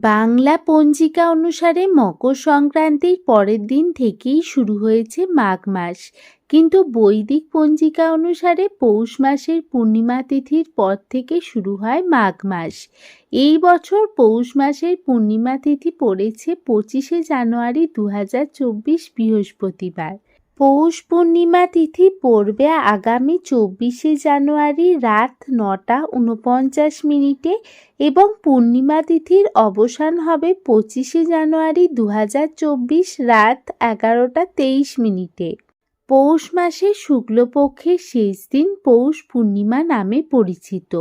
বাংলা পঞ্জিকা অনুসারে মকর সংক্রান্তির পরের দিন থেকেই শুরু হয়েছে মাঘ মাস, কিন্তু বৈদিক পঞ্জিকা অনুসারে পৌষ মাসের পূর্ণিমা তিথির পর থেকে শুরু হয় মাঘ মাস। এই বছর পৌষ মাসের পূর্ণিমা তিথি পড়েছে 25শে জানুয়ারি 2024 বৃহস্পতিবার। পৌষ পূর্ণিমা তিথি পড়বে আগামী 24শে জানুয়ারি রাত 9:49 এবং পূর্ণিমা তিথির অবসান হবে 25শে জানুয়ারি 2024 রাত 11:23। পৌষ মাসের শুক্লপক্ষের শেষ দিন পৌষ পূর্ণিমা নামে পরিচিত।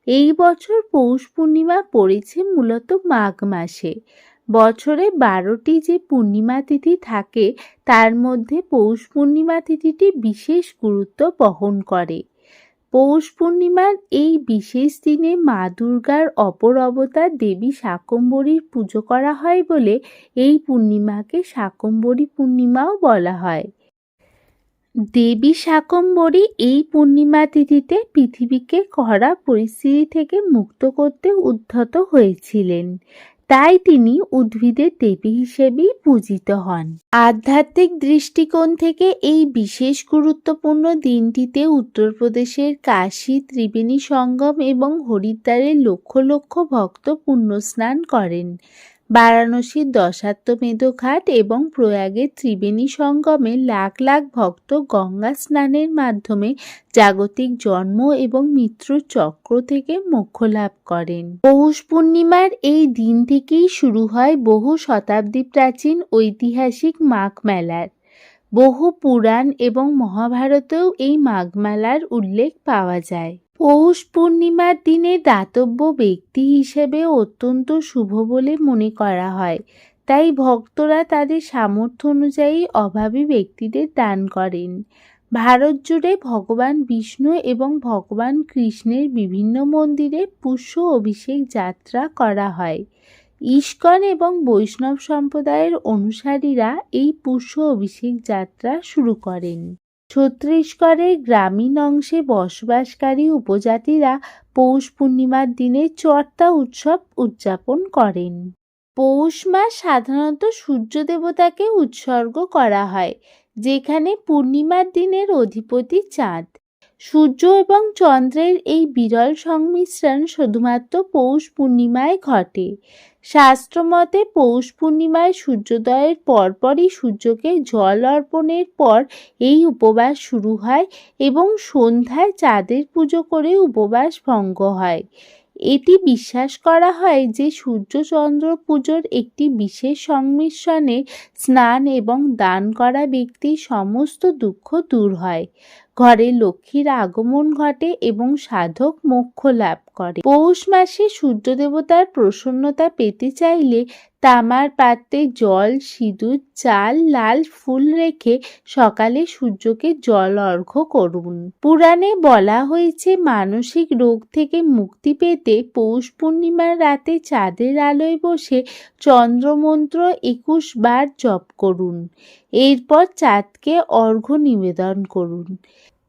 এই বছর পৌষ পূর্ণিমা পড়েছে মূলত মাঘ মাসে। বছরে 12টি যে পূর্ণিমা তিথি থাকে তার মধ্যে পৌষ পূর্ণিমা তিথিটি বিশেষ গুরুত্ব বহন করে। পৌষ পূর্ণিমার এই বিশেষ দিনে মা দুর্গার অপর অবতার দেবী শাকম্ভরীর পুজো করা হয় বলে এই পূর্ণিমাকে শাকম্ভরী পূর্ণিমাও বলা হয়। দেবী শাকম্ভরী এই পূর্ণিমা তিথিতে পৃথিবীকে খরা পরিস্থিতি থেকে মুক্ত করতে উদ্যত হয়েছিলেন, তাই তিনি উদ্ভিদের দেবী হিসেবেই পূজিত হন। আধ্যাত্মিক দৃষ্টিকোণ থেকে এই বিশেষ গুরুত্বপূর্ণ দিনটিতে উত্তরপ্রদেশের কাশী, ত্রিবেণী সঙ্গম এবং হরিদ্বারের লক্ষ লক্ষ ভক্ত পুণ্যস্নান করেন। বারাণসীর দশাশ্বমেধ ঘাট এবং প্রয়াগের ত্রিবেণী সঙ্গমে লাখ লাখ ভক্ত গঙ্গা স্নানের মাধ্যমে জাগতিক জন্ম এবং মৃত্যুর চক্র থেকে মোক্ষ লাভ করেন। পৌষ পূর্ণিমার এই দিন থেকেই শুরু হয় বহু শতাব্দী প্রাচীন ঐতিহাসিক মাঘ মেলার। বহু পুরাণ এবং মহাভারতেও এই মাঘ মেলার উল্লেখ পাওয়া যায়। পৌষ পূর্ণিমার দিনে দাতব্য ব্যক্তি হিসেবে অত্যন্ত শুভ বলে মনে করা হয়, তাই ভক্তরা তাদের সামর্থ্য অনুযায়ী অভাবী ব্যক্তিদের দান করেন। ভারত জুড়ে ভগবান বিষ্ণু এবং ভগবান কৃষ্ণের বিভিন্ন মন্দিরে পুষ্য অভিষেক যাত্রা করা হয়। ইস্কন এবং বৈষ্ণব সম্প্রদায়ের অনুসারীরা এই পুষ্য অভিষেক যাত্রা শুরু করেন। ছত্তিশগড়ের গ্রামীণ অংশে বসবাসকারী উপজাতিরা পৌষ পূর্ণিমার দিনে চড়তা উৎসব উদযাপন করেন। পৌষ মাস সাধারণত সূর্য দেবতাকে উৎসর্গ করা হয়, যেখানে পূর্ণিমার দিনের অধিপতি চাঁদ। সূর্য এবং চন্দ্রের এই বিরল সংমিশ্রণ শুধুমাত্র পৌষ পূর্ণিমায় ঘটে। শাস্ত্রমতে পৌষ পূর্ণিমায় সূর্যোদয়ের পরপরই সূর্যকে জল অর্পণের পর এই উপবাস শুরু হয় এবং সন্ধ্যায় চাঁদের পুজো করে উপবাস ভঙ্গ হয়। এটি বিশ্বাস করা হয় যে সূর্য চন্দ্র পুজোর একটি বিশেষ সংমিশ্রণে স্নান এবং দান করা ব্যক্তির সমস্ত দুঃখ দূর হয়, ঘরে লক্ষ্মীর আগমন ঘটে এবং সাধক মোক্ষ লাভ করে। পৌষ মাসে সূর্য দেবতার প্রসন্নতা পেতে চাইলে তামার পাত্রে জল, সিঁদুর, চাল, লাল ফুল রেখে সকালে সূর্যকে জল অর্ঘ্য করুন। পুরাণে বলা হয়েছে মানসিক রোগ থেকে মুক্তি পেতে পৌষ পূর্ণিমার রাতে চাঁদের আলোয় বসে চন্দ্রমন্ত্র 21 বার জপ করুন। এরপর চাঁদকে অর্ঘ্য নিবেদন করুন।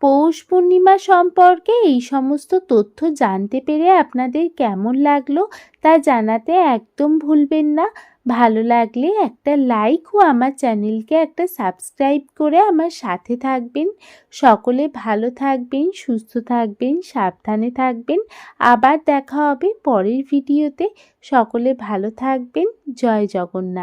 পৌষ পূর্ণিমা সম্পর্কে এই সমস্ত তথ্য জানতে পেরে আপনাদের কেমন লাগলো তা জানাতে একদম ভুলবেন না। ভালো লাগলে একটা লাইক ও আমার চ্যানেলকে একটা সাবস্ক্রাইব করে আমার সাথে থাকবেন। সকলে ভালো থাকবেন, সুস্থ থাকবেন, সাবধানে থাকবেন। আবার দেখা হবে পরের ভিডিওতে। সকলে ভালো থাকবেন। জয় জগন্নাথ।